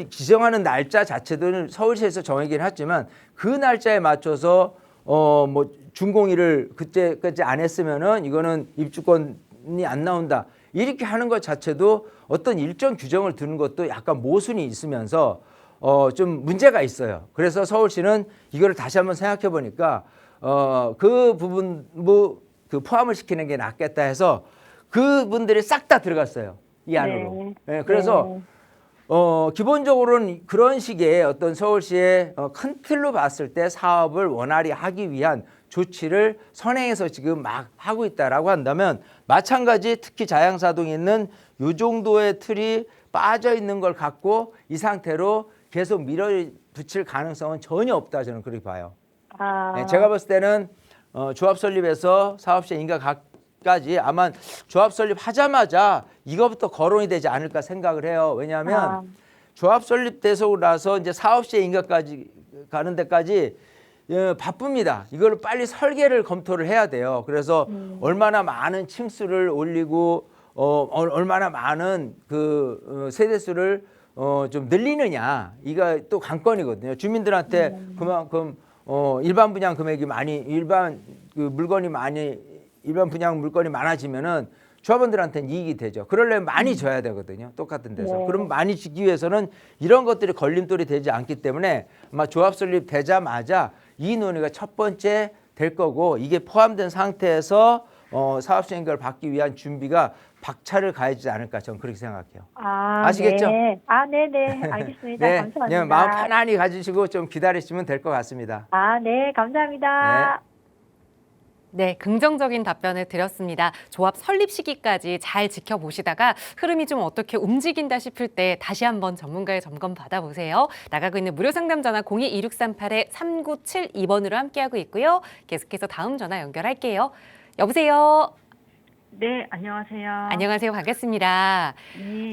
지정하는 날짜 자체도 서울시에서 정하긴 했지만 그 날짜에 맞춰서 뭐 준공일을 그때까지 안 했으면은 이거는 입주권이 안 나온다. 이렇게 하는 것 자체도 어떤 일정 규정을 두는 것도 약간 모순이 있으면서 좀 문제가 있어요. 그래서 서울시는 이거를 다시 한번 생각해 보니까 그 부분 그 포함을 시키는 게 낫겠다 해서 그분들이 싹 다 들어갔어요. 이 안으로. 네. 네, 그래서 기본적으로는 그런 식의 어떤 서울시의 큰 틀로 봤을 때 사업을 원활히 하기 위한 조치를 선행해서 지금 막 하고 있다라고 한다면 마찬가지 특히 자양사동에 있는 이 정도의 틀이 빠져 있는 걸 갖고 이 상태로 계속 밀어붙일 가능성은 전혀 없다 저는 그렇게 봐요. 네, 제가 봤을 때는 조합 설립에서 사업 시행 인가까지 아마 조합 설립하자마자 이거부터 거론이 되지 않을까 생각을 해요. 왜냐하면 조합 설립돼서 나서 이제 사업 시행 인가까지 가는 데까지 바쁩니다. 이걸 빨리 설계를 검토를 해야 돼요. 그래서 얼마나 많은 층수를 올리고 얼마나 많은 그 세대수를 좀 늘리느냐 이가 또 관건이거든요. 주민들한테 그만큼 일반 분양 금액이 많이 일반 분양 물건이 많아지면은 조합원들한테는 이익이 되죠. 그러려면 많이 줘야 되거든요. 똑같은 데서. 네. 그럼 많이 주기 위해서는 이런 것들이 걸림돌이 되지 않기 때문에 아마 조합 설립 되자마자 이 논의가 첫 번째 될 거고 이게 포함된 상태에서 사업 시행을 받기 위한 준비가 박차를 가해지지 않을까 저는 그렇게 생각해요. 아시겠죠? 네. 네네. 알겠습니다. 네, 감사합니다. 그냥 마음 편안히 가지시고 좀 기다리시면 될 것 같습니다. 네. 감사합니다. 네, 긍정적인 답변을 드렸습니다. 조합 설립 시기까지 잘 지켜보시다가 흐름이 좀 어떻게 움직인다 싶을 때 다시 한번 전문가의 점검 받아보세요. 나가고 있는 무료 상담 전화 02-2638-3972번으로 함께하고 있고요. 계속해서 다음 전화 연결할게요. 여보세요. 네, 안녕하세요. 안녕하세요. 반갑습니다.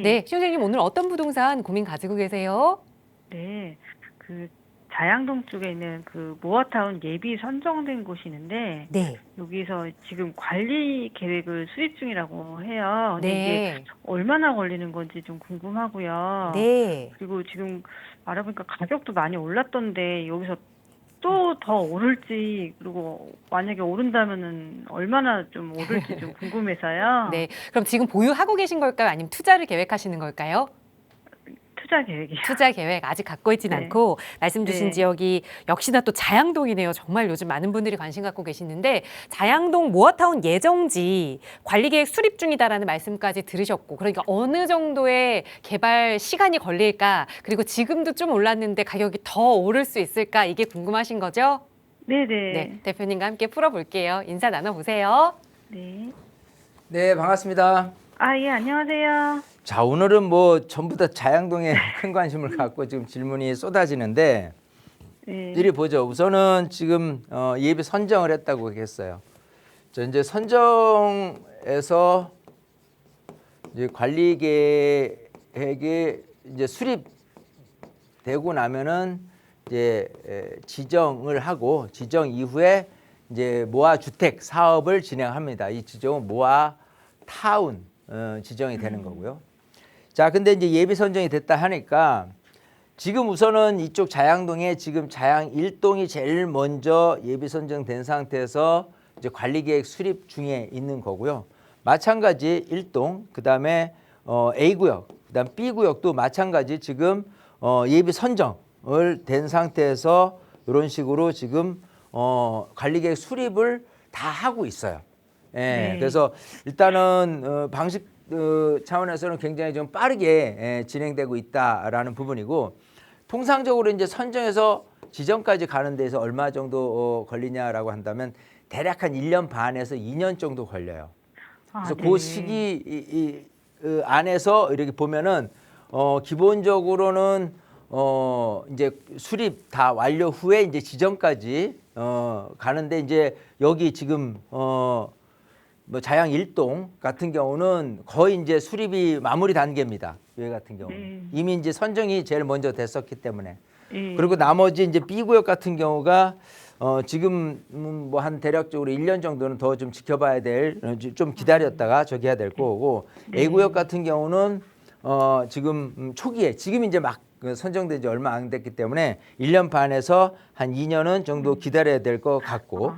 네, 시원생님 오늘 어떤 부동산 고민 가지고 계세요? 네, 그 자양동 쪽에 있는 그 모아타운 예비 선정된 곳이 있는데 네. 여기서 지금 관리 계획을 수립 중이라고 해요. 근데 이게 네. 얼마나 걸리는 건지 좀 궁금하고요. 네. 그리고 지금 알아보니까 가격도 많이 올랐던데 여기서 또 더 오를지 그리고 만약에 오른다면은 얼마나 좀 오를지 좀 궁금해서요. 네. 그럼 지금 보유하고 계신 걸까요? 아니면 투자를 계획하시는 걸까요? 투자 계획이요. 투자 계획 아직 갖고 있진 네. 않고 말씀 주신 네. 지역이 역시나 또 자양동이네요. 정말 요즘 많은 분들이 관심 갖고 계시는데 자양동 모아타운 예정지 관리계획 수립 중이다라는 말씀까지 들으셨고 그러니까 어느 정도의 개발 시간이 걸릴까 그리고 지금도 좀 올랐는데 가격이 더 오를 수 있을까 이게 궁금하신 거죠? 네네. 네, 대표님과 함께 풀어볼게요. 인사 나눠보세요. 네. 네, 반갑습니다. 예, 안녕하세요. 자, 오늘은 뭐 전부 다 자양동에 큰 관심을 갖고 지금 질문이 쏟아지는데 네. 이리 보죠. 우선은 지금 예비 선정을 했다고 했어요. 저 이제 선정에서 이제 관리 계획이 이제 수립되고 나면은 이제 지정을 하고 지정 이후에 이제 모아 주택 사업을 진행합니다. 이 지정은 모아 타운 지정이 되는 거고요. 자, 근데 이제 예비 선정이 됐다 하니까 지금 우선은 이쪽 자양동에 지금 자양 1동이 제일 먼저 예비 선정된 상태에서 이제 관리계획 수립 중에 있는 거고요. 마찬가지 1동, 그다음에 A구역, 그다음 B구역도 마찬가지 지금 예비 선정을 된 상태에서 이런 식으로 지금 관리계획 수립을 다 하고 있어요. 예, 네. 그래서 일단은 방식 차원에서는 굉장히 좀 빠르게 진행되고 있다라는 부분이고 통상적으로 이제 선정해서 지정까지 가는 데서 얼마 정도 걸리냐라고 한다면 대략 한 1년 반에서 2년 정도 걸려요. 그래서 네. 그 시기 안에서 이렇게 보면은 기본적으로는 이제 수립 다 완료 후에 이제 지정까지 가는데 이제 여기 지금 뭐 자양 1동 같은 경우는 거의 이제 수립이 마무리 단계입니다. 여기 같은 경우는 이미 이제 선정이 제일 먼저 됐었기 때문에 그리고 나머지 이제 B구역 같은 경우가 지금 뭐 한 대략적으로 1년 정도는 더 좀 지켜봐야 될 좀 기다렸다가 저기 해야 될 거고 A구역 같은 경우는 지금 초기에 지금 이제 막 선정된 지 얼마 안 됐기 때문에 1년 반에서 한 2년은 정도 기다려야 될 것 같고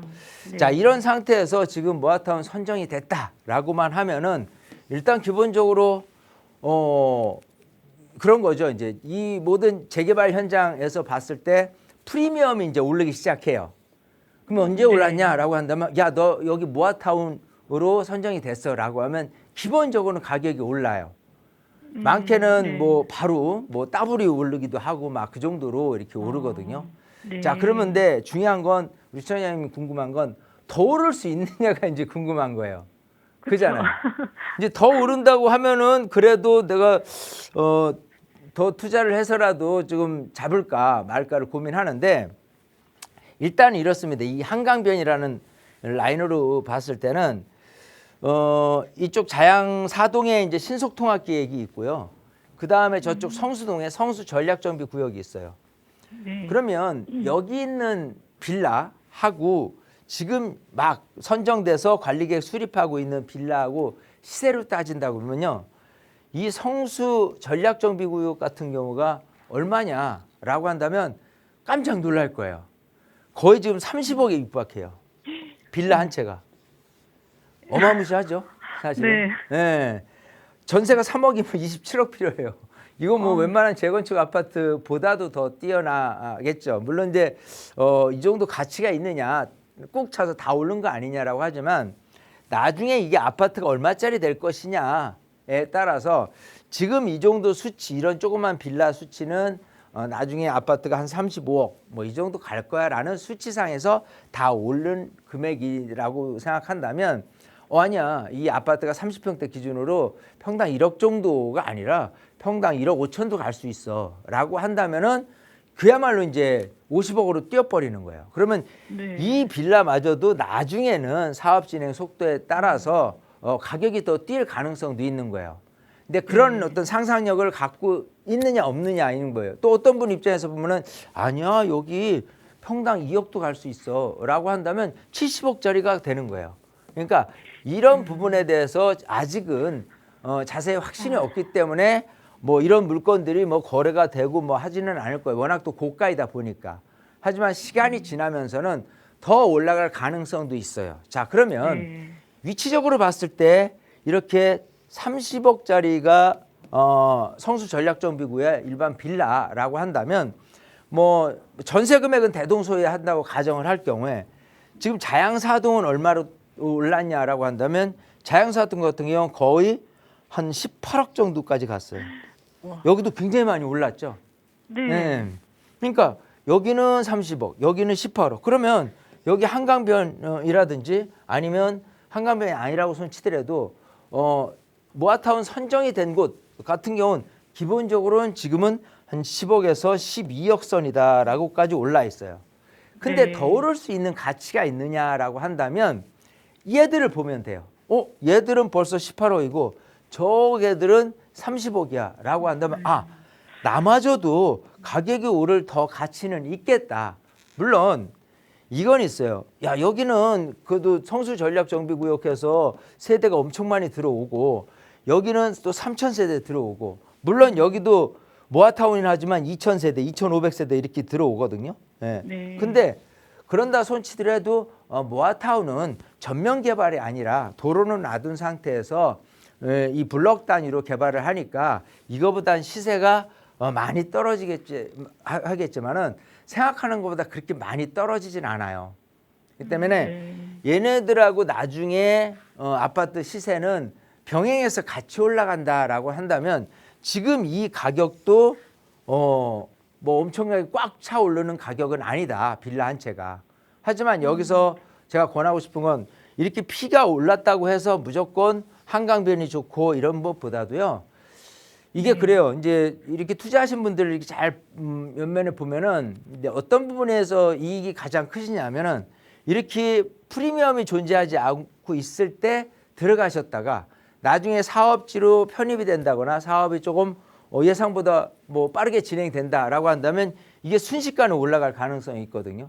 자, 이런 상태에서 지금 모아타운 선정이 됐다라고만 하면은 일단 기본적으로 그런 거죠. 이제 이 모든 재개발 현장에서 봤을 때 프리미엄이 이제 오르기 시작해요. 그러면 언제 올랐냐라고 한다면 야, 너 여기 모아타운으로 선정이 됐어라고 하면 기본적으로는 가격이 올라요. 많게는 네. 뭐 바로 뭐 따블이 오르기도 하고 막 그 정도로 이렇게 오르거든요. 네. 자, 그러면 근데 중요한 건 우리 시청자님이 궁금한 건 더 오를 수 있느냐가 이제 궁금한 거예요. 그잖아요. 이제 더 오른다고 하면은 그래도 내가 더 투자를 해서라도 지금 잡을까 말까를 고민하는데 일단 이렇습니다. 이 한강변이라는 라인으로 봤을 때는 이쪽 자양사동에 이제 신속통합계획이 있고요. 그 다음에 저쪽 성수동에 성수전략정비구역이 있어요. 네. 그러면 여기 있는 빌라하고 지금 막 선정돼서 관리계획 수립하고 있는 빌라하고 시세로 따진다고 그러면요. 이 성수 전략정비구역 같은 경우가 얼마냐라고 한다면 깜짝 놀랄 거예요. 거의 지금 30억에 육박해요. 빌라 한 채가. 어마무시하죠, 사실은. 네. 네. 전세가 3억이면 27억 필요해요. 이거 뭐 웬만한 재건축 아파트보다도 더 뛰어나겠죠. 물론 이제 이 정도 가치가 있느냐, 꼭 차서 다 오른 거 아니냐라고 하지만 나중에 이게 아파트가 얼마짜리 될 것이냐에 따라서 지금 이 정도 수치, 이런 조그만 빌라 수치는 나중에 아파트가 한 35억 뭐 이 정도 갈 거야라는 수치상에서 다 오른 금액이라고 생각한다면 아니야, 이 아파트가 30평대 기준으로 평당 1억 정도가 아니라 평당 1억 5천도 갈 수 있어 라고 한다면은 그야말로 이제 50억으로 뛰어버리는 거예요. 그러면 네. 이 빌라마저도 나중에는 사업 진행 속도에 따라서 가격이 더 뛸 가능성도 있는 거예요. 근데 그런 어떤 상상력을 갖고 있느냐 없느냐 있는 거예요. 또 어떤 분 입장에서 보면은 아니야, 여기 평당 2억도 갈 수 있어 라고 한다면 70억짜리가 되는 거예요. 그러니까 이런 부분에 대해서 아직은 자세히 확신이 없기 때문에 뭐 이런 물건들이 뭐 거래가 되고 뭐 하지는 않을 거예요. 워낙 또 고가이다 보니까. 하지만 시간이 지나면서는 더 올라갈 가능성도 있어요. 자, 그러면 위치적으로 봤을 때 이렇게 30억짜리가 성수 전략정비구의 일반 빌라라고 한다면 뭐 전세 금액은 대동소이한다고 가정을 할 경우에 지금 자양사동은 얼마로 올랐냐라고 한다면 자양사동 같은 경우는 거의 한 18억 정도까지 갔어요. 여기도 굉장히 많이 올랐죠. 네. 네. 그러니까 여기는 30억, 여기는 18억. 그러면 여기 한강변이라든지 아니면 한강변이 아니라고 손치더라도 모아타운 선정이 된 곳 같은 경우는 기본적으로는 지금은 한 10억에서 12억 선이다라고까지 올라 있어요. 근데 네. 더 오를 수 있는 가치가 있느냐라고 한다면 얘들을 보면 돼요. 얘들은 벌써 18억이고 저 애들은 30억이야 라고 한다면 나마저도 가격이 오를 더 가치는 있겠다. 물론 이건 있어요. 야, 여기는 그래도 성수전략정비구역에서 세대가 엄청 많이 들어오고 여기는 또 3,000세대 들어오고 물론 여기도 모아타운이긴 하지만 2,000세대, 2,500세대 이렇게 들어오거든요. 네. 네. 근데 그런다 손치더라도 모아타운은 전면 개발이 아니라 도로는 놔둔 상태에서 이 블럭 단위로 개발을 하니까 이거보단 시세가 많이 하겠지만은 생각하는 것보다 그렇게 많이 떨어지진 않아요. 그렇기 때문에 얘네들하고 나중에 아파트 시세는 병행해서 같이 올라간다라고 한다면 지금 이 가격도 뭐 엄청나게 꽉 차 오르는 가격은 아니다. 빌라 한 채가. 하지만 여기서 제가 권하고 싶은 건 이렇게 피가 올랐다고 해서 무조건 한강변이 좋고 이런 것보다도요. 이게 그래요. 이제 이렇게 투자하신 분들을 이렇게 잘 옆면에 보면은 어떤 부분에서 이익이 가장 크시냐면은 이렇게 프리미엄이 존재하지 않고 있을 때 들어가셨다가 나중에 사업지로 편입이 된다거나 사업이 조금 예상보다 뭐 빠르게 진행된다라고 한다면 이게 순식간에 올라갈 가능성이 있거든요.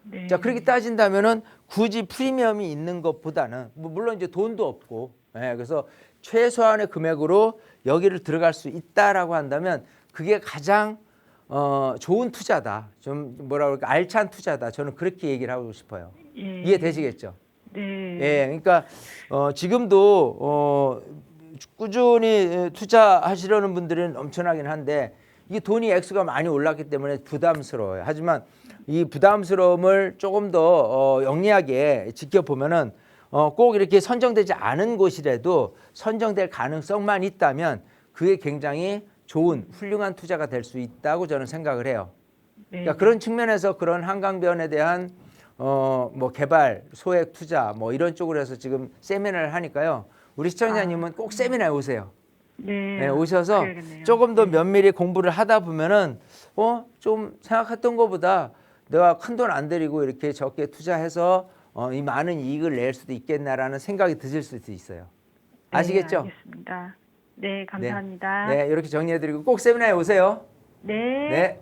네. 자, 그렇게 따진다면은 굳이 프리미엄이 있는 것보다는 물론 이제 돈도 없고, 그래서 최소한의 금액으로 여기를 들어갈 수 있다라고 한다면 그게 가장 좋은 투자다. 좀 뭐라 그럴까 알찬 투자다. 저는 그렇게 얘기를 하고 싶어요. 이해되시겠죠? 네. 예, 그러니까 지금도 꾸준히 투자하시려는 분들은 엄청나긴 한데 이게 돈이 액수가 많이 올랐기 때문에 부담스러워요. 하지만 이 부담스러움을 조금 더 영리하게 지켜보면은 꼭 이렇게 선정되지 않은 곳이라도 선정될 가능성만 있다면 그게 굉장히 좋은 훌륭한 투자가 될 수 있다고 저는 생각을 해요. 네. 그러니까 그런 측면에서 그런 한강변에 대한 뭐 개발, 소액 투자 뭐 이런 쪽으로 해서 지금 세미나를 하니까요. 우리 시청자님은 꼭 세미나에 오세요. 네. 네, 오셔서 그래야겠네요. 조금 더 면밀히 공부를 하다 보면은 좀 생각했던 것보다 내가 큰 돈 안 들이고 이렇게 적게 투자해서 이 많은 이익을 낼 수도 있겠나라는 생각이 드실 수도 있어요. 아시겠죠? 네, 알겠습니다. 네, 감사합니다. 네, 이렇게 정리해드리고 꼭 세미나에 오세요. 네. 네.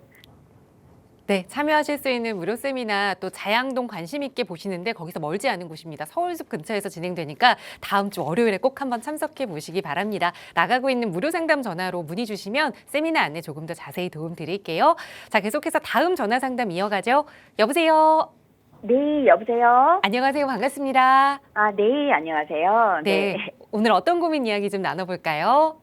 네, 참여하실 수 있는 무료 세미나 또 자양동 관심 있게 보시는데 거기서 멀지 않은 곳입니다. 서울숲 근처에서 진행되니까 다음 주 월요일에 꼭 한번 참석해 보시기 바랍니다. 나가고 있는 무료 상담 전화로 문의 주시면 세미나 안내 조금 더 자세히 도움 드릴게요. 자, 계속해서 다음 전화 상담 이어가죠. 여보세요. 네, 여보세요? 안녕하세요. 반갑습니다. 아, 네, 안녕하세요. 네, 오늘 어떤 고민 이야기 좀 나눠볼까요?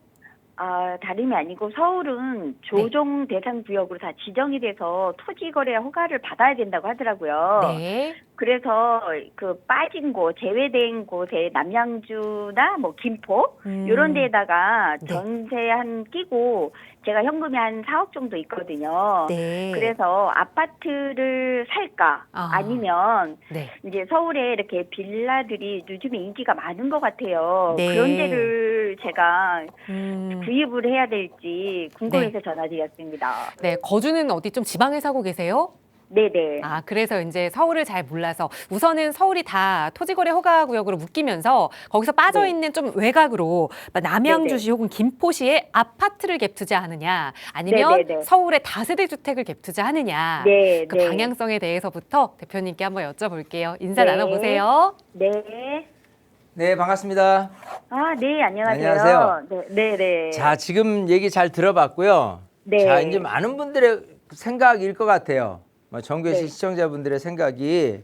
다름이 아니고 서울은 조정 대상 구역으로 다 지정이 돼서 토지 거래 허가를 받아야 된다고 하더라고요. 네. 그래서 그 빠진 곳, 제외된 곳에 남양주나 뭐 김포 이런 데에다가 네. 전세 한 끼고 제가 현금이 한 4억 정도 있거든요. 네. 그래서 아파트를 살까 아니면 네. 이제 서울에 이렇게 빌라들이 요즘에 인기가 많은 것 같아요. 네. 그런 데를 제가 구입을 해야 될지 궁금해서 네. 전화드렸습니다. 네, 거주는 어디 좀 지방에 사고 계세요? 네네. 아, 그래서 이제 서울을 잘 몰라서 우선은 서울이 다 토지거래 허가구역으로 묶이면서 거기서 빠져있는 좀 외곽으로 남양주시 혹은 김포시에 아파트를 갭 투자하느냐 아니면 네네네. 서울의 다세대 주택을 갭 투자하느냐 네, 그 네. 방향성에 대해서부터 대표님께 한번 여쭤볼게요. 인사 네. 나눠보세요. 네. 네, 반갑습니다. 아, 네, 안녕하세요. 안녕하세요. 네, 네. 자, 지금 얘기 잘 들어봤고요. 네. 자, 이제 많은 분들의 생각일 것 같아요. 정규시 네. 시청자분들의 생각이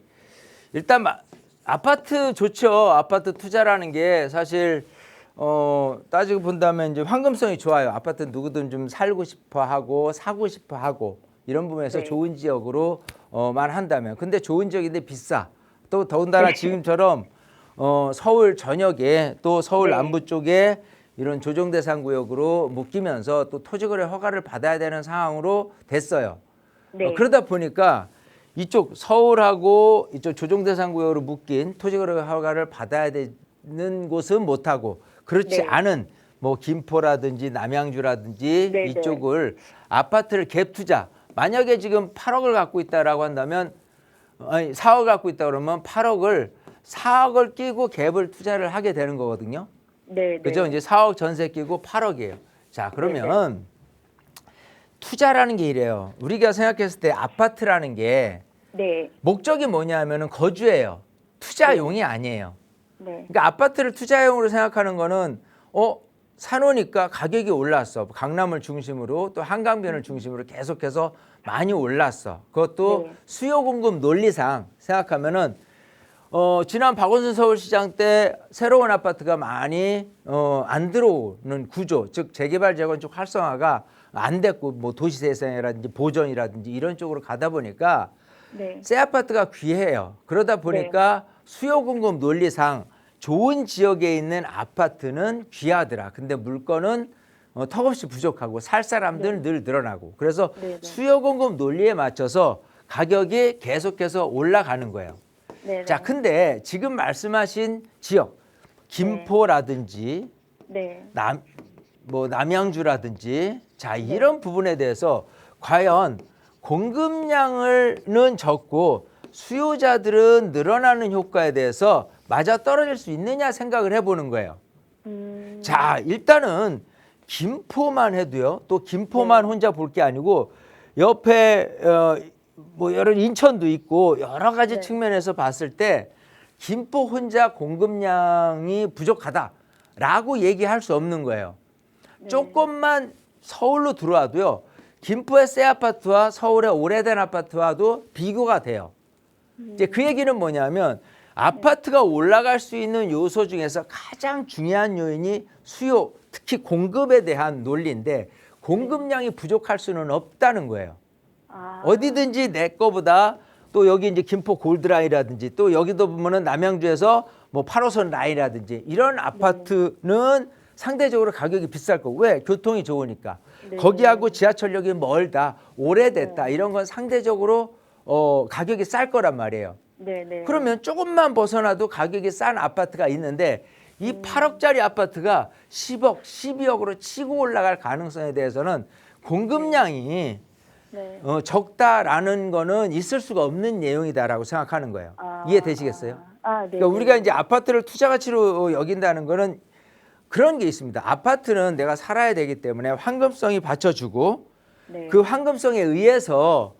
일단 아파트 좋죠. 아파트 투자라는 게 사실 따지고 본다면 이제 황금성이 좋아요. 아파트 누구든 좀 살고 싶어 하고 사고 싶어 하고 이런 부분에서 네. 좋은 지역으로만 한다면. 근데 좋은 지역인데 비싸. 또 더군다나 지금처럼 서울 전역에 또 서울 네. 남부 쪽에 이런 조정 대상 구역으로 묶이면서 또 토지거래 허가를 받아야 되는 상황으로 됐어요. 네. 그러다 보니까 이쪽 서울하고 이쪽 조정 대상 구역으로 묶인 토지거래 허가를 받아야 되는 곳은 못하고 그렇지 네. 않은 뭐 김포라든지 남양주라든지 네, 이쪽을 아파트를 갭 투자 만약에 지금 8억을 갖고 있다라고 한다면 아니 4억 갖고 있다 그러면 4억을 끼고 갭을 투자를 하게 되는 거거든요. 네, 네. 그죠? 이제 4억 전세 끼고 8억이에요. 자, 그러면 투자라는 게 이래요. 우리가 생각했을 때 아파트라는 게 네. 목적이 뭐냐면은 거주예요. 투자용이 아니에요. 네. 그러니까 아파트를 투자용으로 생각하는 거는 사놓으니까 가격이 올랐어. 강남을 중심으로 또 한강변을 중심으로 계속해서 많이 올랐어. 그것도 네. 수요 공급 논리상 생각하면은 지난 박원순 서울시장 때 새로운 아파트가 많이 안 들어오는 구조, 즉 재개발 재건축 활성화가 안 됐고 뭐 도시재생이라든지 보전이라든지 이런 쪽으로 가다 보니까 네. 새 아파트가 귀해요. 그러다 보니까 수요 공급 논리상 좋은 지역에 있는 아파트는 귀하더라. 근데 물건은 턱없이 부족하고 살 사람들은 늘 늘어나고 그래서 네. 수요 공급 논리에 맞춰서 가격이 계속해서 올라가는 거예요. 네. 자, 근데 지금 말씀하신 지역 김포라든지 네. 남양주라든지 자 이런 부분에 대해서 과연 공급량은 적고 수요자들은 늘어나는 효과에 대해서 맞아 떨어질 수 있느냐 생각을 해보는 거예요. 자, 일단은 김포만 해도요. 또 김포만 혼자 볼 게 아니고 옆에 뭐 여러 인천도 있고 여러 가지 측면에서 봤을 때 김포 혼자 공급량이 부족하다라고 얘기할 수 없는 거예요. 조금만 서울로 들어와도요. 김포의 새 아파트와 서울의 오래된 아파트와도 비교가 돼요. 이제 그 얘기는 뭐냐면 아파트가 올라갈 수 있는 요소 중에서 가장 중요한 요인이 수요, 특히 공급에 대한 논리인데 공급량이 부족할 수는 없다는 거예요. 어디든지 내 거보다 또 여기 이제 김포 골드라인이라든지 또 여기도 보면은 남양주에서 뭐 8호선 라인이라든지 이런 아파트는 상대적으로 가격이 비쌀 거고. 왜? 교통이 좋으니까. 네. 거기하고 지하철역이 멀다, 오래됐다 이런 건 상대적으로 가격이 쌀 거란 말이에요. 네네. 그러면 조금만 벗어나도 가격이 싼 아파트가 있는데 이 8억짜리 아파트가 10억, 12억으로 치고 올라갈 가능성에 대해서는 공급량이 네. 적다라는 거는 있을 수가 없는 내용이다라고 생각하는 거예요. 아, 이해되시겠어요? 네. 그러니까 우리가 이제 아파트를 투자 가치로 여긴다는 거는 그런 게 있습니다. 아파트는 내가 살아야 되기 때문에 황금성이 받쳐주고 네. 그 황금성에 의해서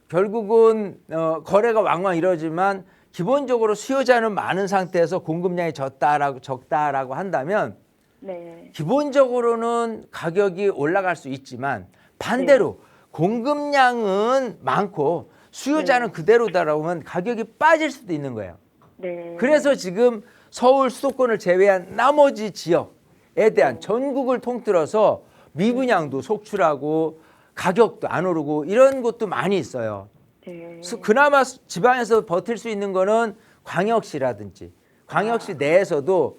결국은 거래가 왕왕 이루어지만 기본적으로 수요자는 많은 상태에서 공급량이 적다라고 한다면 네. 기본적으로는 가격이 올라갈 수 있지만 반대로 공급량은 많고 수요자는 그대로다라고 하면 가격이 빠질 수도 있는 거예요. 네. 그래서 지금 서울 수도권을 제외한 나머지 지역에 대한 전국을 통틀어서 미분양도 속출하고 가격도 안 오르고 이런 곳도 많이 있어요. 네. 그나마 지방에서 버틸 수 있는 거는 광역시라든지 광역시 내에서도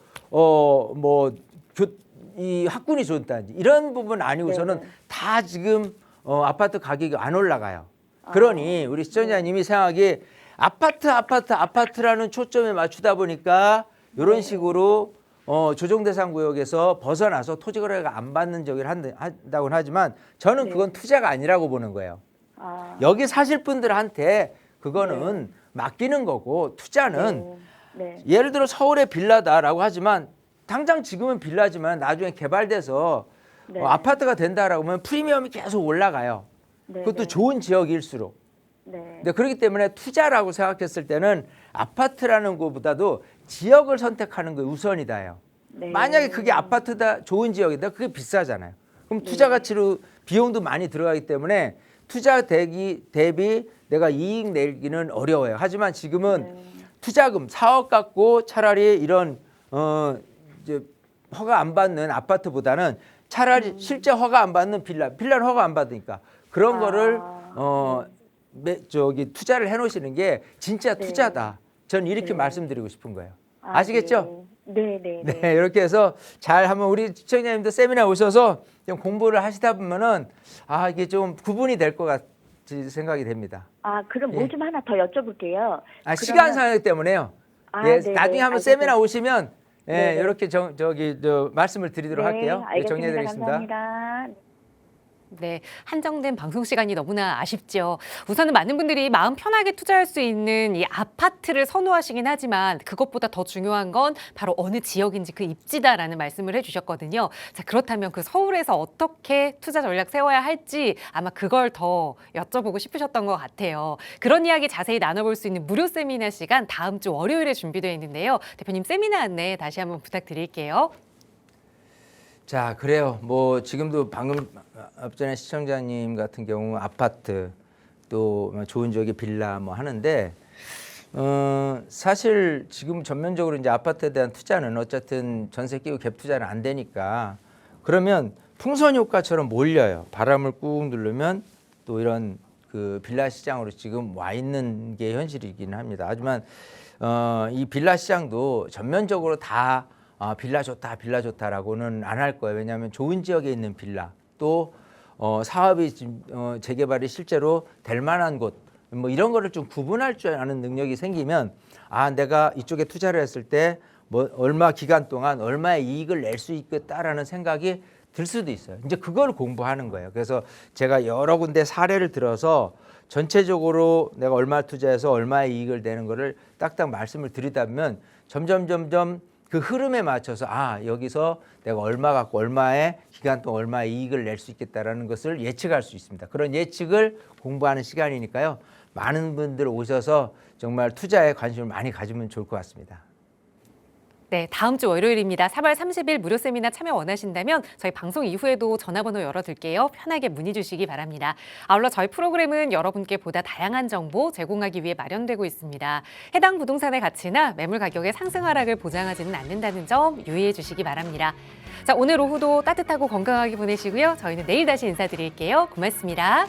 이 학군이 좋다든지 이런 부분 아니고서는 네네. 다 지금 아파트 가격이 안 올라가요. 그러니 우리 시청자님이 생각하기에 아파트라는 초점에 맞추다 보니까 이런 식으로 조정대상 구역에서 벗어나서 토지거래가 안 받는 적을 한다고는 하지만 저는 그건 투자가 아니라고 보는 거예요. 아, 여기 사실 분들한테 그거는 맡기는 거고 투자는 네. 예를 들어 서울의 빌라다라고 하지만 당장 지금은 빌라지만 나중에 개발돼서 네. 아파트가 된다라고 하면 프리미엄이 계속 올라가요. 네. 그것도 좋은 지역일수록. 네. 근데 그렇기 때문에 투자라고 생각했을 때는 아파트라는 것보다도 지역을 선택하는 게 우선이다요. 네. 만약에 그게 아파트다 좋은 지역이다 그게 비싸잖아요. 그럼 투자 가치로 비용도 많이 들어가기 때문에 투자 대비 내가 이익 내기는 어려워요. 하지만 지금은 투자금 4억 갖고 차라리 이런 이제 허가 안 받는 아파트보다는 차라리 실제 허가 안 받는 빌라는 허가 안 받으니까 그런 거를 투자를 해놓으시는 게 진짜 투자다. 저는 이렇게 말씀드리고 싶은 거예요. 아시겠죠? 네. 네, 이렇게 해서 잘 한번 우리 시청자님들 세미나 오셔서 좀 공부를 하시다 보면은 이게 좀 구분이 될 것 같이 생각이 됩니다. 그럼 뭐 좀 하나 더 여쭤볼게요. 시간 상황 때문에요. 예, 네네. 나중에 한번 알겠습니다. 세미나 오시면 네네. 이렇게 말씀을 드리도록 할게요. 알겠습니다. 정리해드리겠습니다. 감사합니다. 네, 한정된 방송 시간이 너무나 아쉽죠. 우선은 많은 분들이 마음 편하게 투자할 수 있는 이 아파트를 선호하시긴 하지만 그것보다 더 중요한 건 바로 어느 지역인지 그 입지다라는 말씀을 해주셨거든요. 자, 그렇다면 그 서울에서 어떻게 투자 전략 세워야 할지 아마 그걸 더 여쭤보고 싶으셨던 것 같아요. 그런 이야기 자세히 나눠볼 수 있는 무료 세미나 시간 다음 주 월요일에 준비되어 있는데요. 대표님 세미나 안내 다시 한번 부탁드릴게요. 자, 그래요. 지금도 방금 앞전에 시청자님 같은 경우 아파트 또 좋은 지역의 빌라 하는데 사실 지금 전면적으로 이제 아파트에 대한 투자는 어쨌든 전세 끼고 갭 투자는 안 되니까 그러면 풍선 효과처럼 몰려요. 바람을 꾹 누르면 또 이런 그 빌라 시장으로 지금 와 있는 게 현실이긴 합니다. 하지만 이 빌라 시장도 전면적으로 다 빌라 좋다라고는 안 할 거예요. 왜냐하면 좋은 지역에 있는 빌라 또 사업이 재개발이 실제로 될 만한 곳 이런 거를 좀 구분할 줄 아는 능력이 생기면 내가 이쪽에 투자를 했을 때 얼마 기간 동안 얼마의 이익을 낼 수 있겠다라는 생각이 들 수도 있어요. 이제 그걸 공부하는 거예요. 그래서 제가 여러 군데 사례를 들어서 전체적으로 내가 얼마 투자해서 얼마의 이익을 내는 거를 딱딱 말씀을 드리다 보면 점점 그 흐름에 맞춰서 여기서 내가 얼마 갖고 얼마의 기간 동안 얼마의 이익을 낼 수 있겠다라는 것을 예측할 수 있습니다. 그런 예측을 공부하는 시간이니까요. 많은 분들 오셔서 정말 투자에 관심을 많이 가지면 좋을 것 같습니다. 네, 다음 주 월요일입니다. 4월 30일 무료 세미나 참여 원하신다면 저희 방송 이후에도 전화번호 열어둘게요. 편하게 문의 주시기 바랍니다. 아울러 저희 프로그램은 여러분께 보다 다양한 정보 제공하기 위해 마련되고 있습니다. 해당 부동산의 가치나 매물 가격의 상승 하락을 보장하지는 않는다는 점 유의해 주시기 바랍니다. 자, 오늘 오후도 따뜻하고 건강하게 보내시고요. 저희는 내일 다시 인사드릴게요. 고맙습니다.